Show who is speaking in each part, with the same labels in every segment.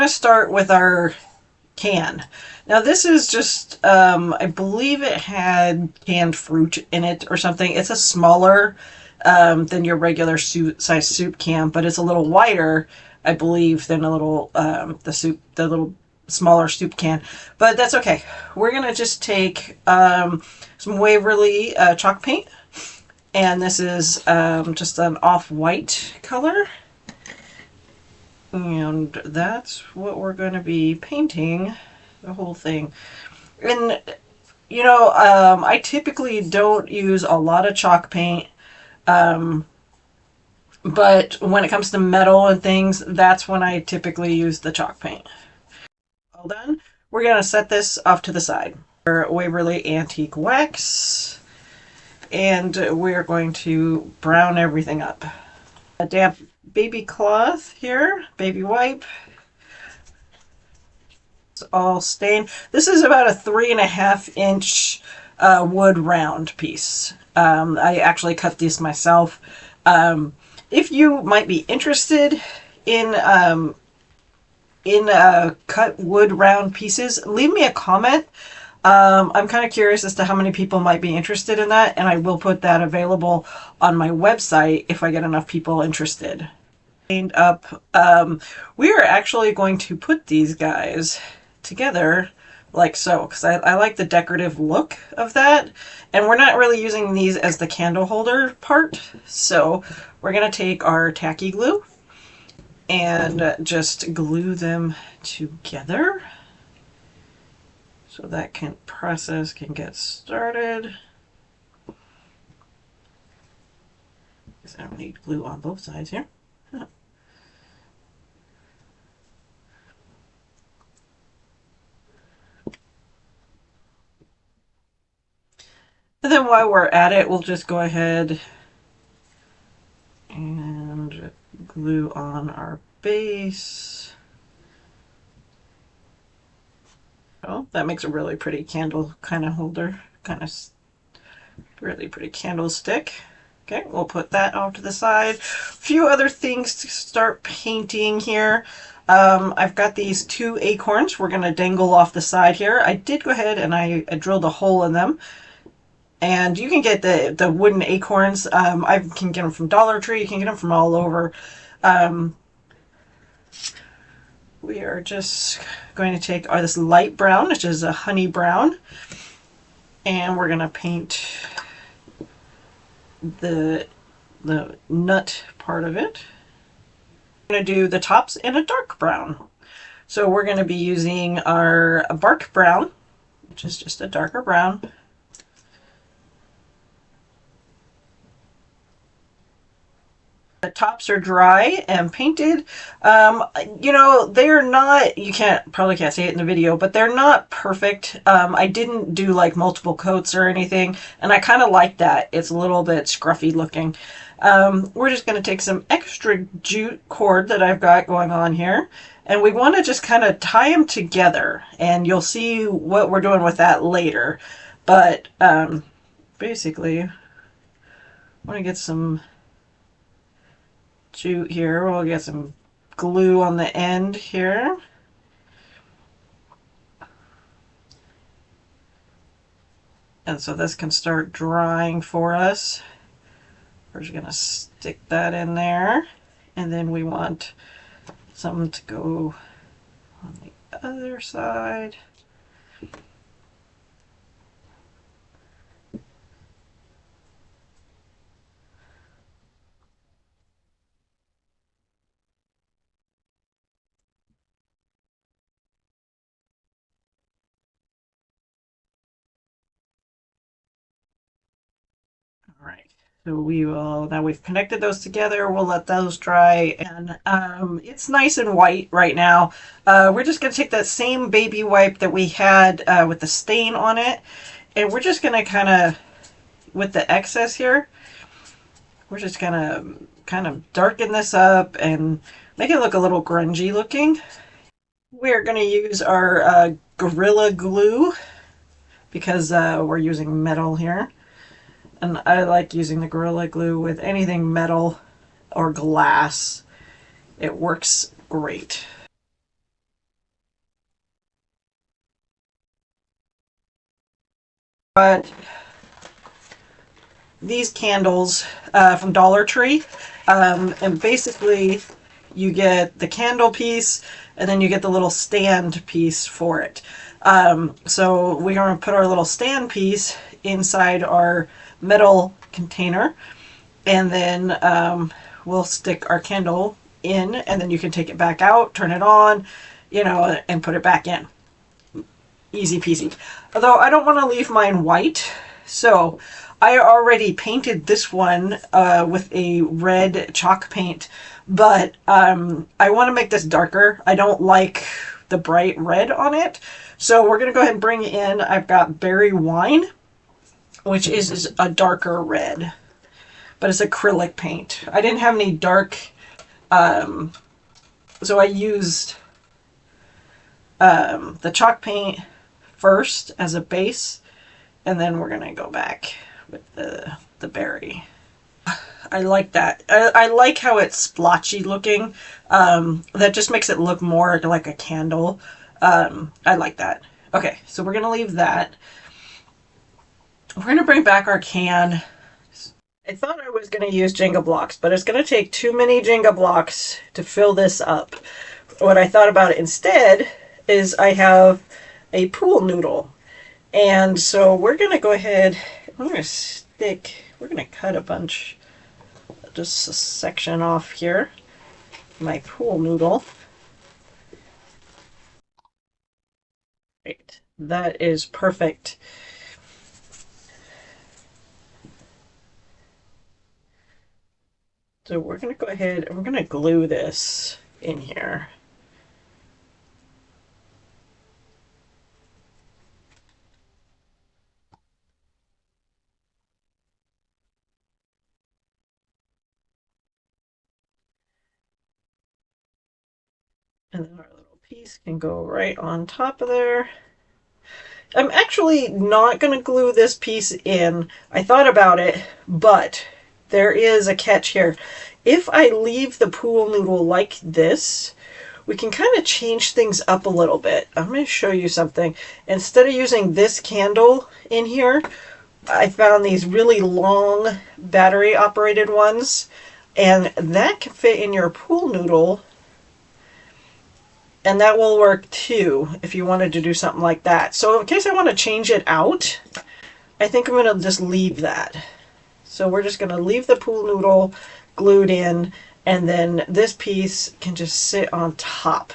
Speaker 1: Going to start with our can. Now this is just, I believe it had canned fruit in it or something. It's a smaller than your regular size soup can, but it's a little wider, I believe, than a little the little smaller soup can. But that's okay. We're gonna just take some Waverly chalk paint, and this is just an off-white color. And that's what we're going to be painting the whole thing. And, you know, I typically don't use a lot of chalk paint. But when it comes to metal and things, that's when I typically use the chalk paint. All done. We're going to set this off to the side. Our Waverly Antique Wax. And we're going to brown everything up. A damp baby cloth here, baby wipe. It's all stained. This is about a 3.5 inch wood round piece. I actually cut these myself. If you might be interested in cut wood round pieces, leave me a comment. I'm kind of curious as to how many people might be interested in that, and I will put that available on my website if I get enough people interested. Up, we are actually going to put these guys together like so, because I like the decorative look of that, and we're not really using these as the candle holder part, so we're going to take our tacky glue and just glue them together so that process can get started. I don't need glue on both sides here. And then while we're at it, we'll just go ahead and glue on our base. Oh, that makes a really pretty candle kind of holder, kind of really pretty candlestick. Okay, we'll put that off to the side. A few other things to start painting here. I've got these 2 acorns we're going to dangle off the side here. I did go ahead and I drilled a hole in them. And you can get the wooden acorns. I can get them from Dollar Tree. You can get them from all over. We are just going to take this light brown, which is a honey brown, and we're going to paint the nut part of it. We're going to do the tops in a dark brown. So we're going to be using our bark brown, which is just a darker brown. The tops are dry and painted. You know, they're not, you probably can't see it in the video, but they're not perfect. I didn't do like multiple coats or anything, and I kind of like that. It's a little bit scruffy looking. We're just going to take some extra jute cord that I've got going on here, and we want to just kind of tie them together, and you'll see what we're doing with that later. But basically, I want to get some jute here. We'll get some glue on the end here. And so this can start drying for us. We're just going to stick that in there. And then we want some to go on the other side. All right, so we will, now we've connected those together, we'll let those dry, and it's nice and white right now. We're just going to take that same baby wipe that we had with the stain on it, and we're just going to kind of, with the excess here, we're just going to kind of darken this up and make it look a little grungy looking. We're going to use our Gorilla Glue because we're using metal here. And I like using the Gorilla Glue with anything metal or glass. It works great. But these candles from Dollar Tree, and basically you get the candle piece and then you get the little stand piece for it. So we're going to put our little stand piece inside our metal container, and then we'll stick our candle in, and then you can take it back out, turn it on, and put it back in. Easy peasy. Although I don't want to leave mine white, so I already painted this one with a red chalk paint, but I want to make this darker. I don't like the bright red on it, so we're going to go ahead and bring in, I've got berry wine, which is a darker red, but it's acrylic paint. I didn't have any dark, so I used the chalk paint first as a base, and then we're gonna go back with the berry. I like that. I like how it's splotchy looking. That just makes it look more like a candle. I like that. Okay, so we're gonna leave that. We're gonna bring back our can. I thought I was gonna use Jenga blocks, but it's gonna take too many Jenga blocks to fill this up. What I thought about it instead is I have a pool noodle. And so we're going to go ahead, we're going to cut a bunch, just a section off here, my pool noodle. Right, that is perfect. So we're going to go ahead and we're going to glue this in here. And then our little piece can go right on top of there. I'm actually not going to glue this piece in. I thought about it, but there is a catch here. If I leave the pool noodle like this, we can kind of change things up a little bit. I'm going to show you something. Instead of using this candle in here, I found these really long battery operated ones, and that can fit in your pool noodle, and that will work too if you wanted to do something like that. So in case I want to change it out, I think I'm going to just leave that. So we're just going to leave the pool noodle glued in, and then this piece can just sit on top.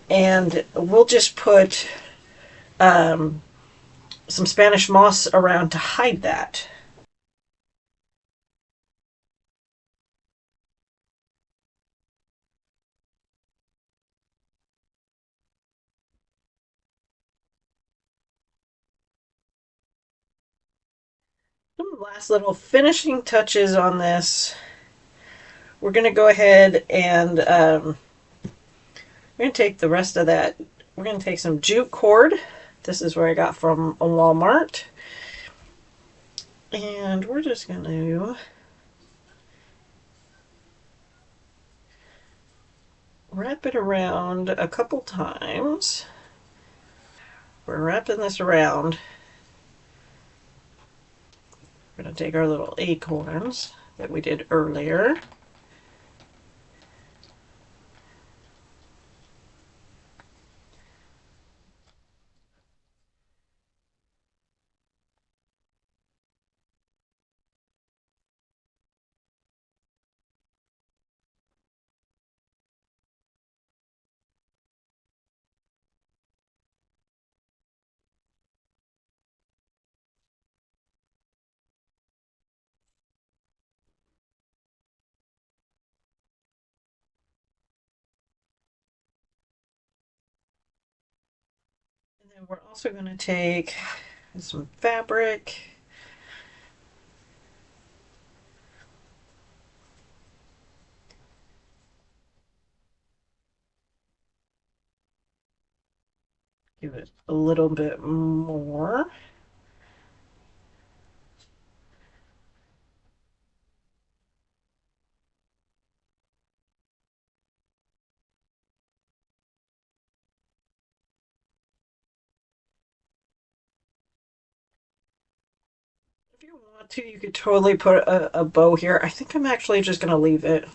Speaker 1: And we'll just put some Spanish moss around to hide that. Some last little finishing touches on this. We're going to go ahead and we're going to take the rest of that. We're going to take some jute cord. This is where I got from Walmart. And we're just going to wrap it around a couple times. We're wrapping this around. We're going to take our little acorns that we did earlier. And then we're also going to take some fabric. Give it a little bit more. you want to, you could totally put a bow here. I think I'm actually just going to leave it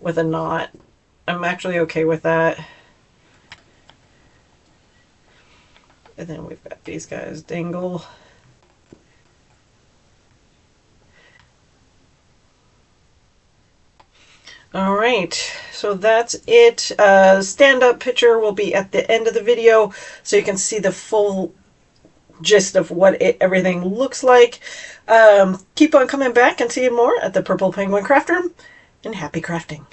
Speaker 1: with a knot. I'm actually okay with that. And then we've got these guys dangle. All right, so that's it. Stand-up picture will be at the end of the video, so you can see the full gist of what everything looks like. Keep on coming back and seeing more at the Purple Penguin Craft Room, and happy crafting.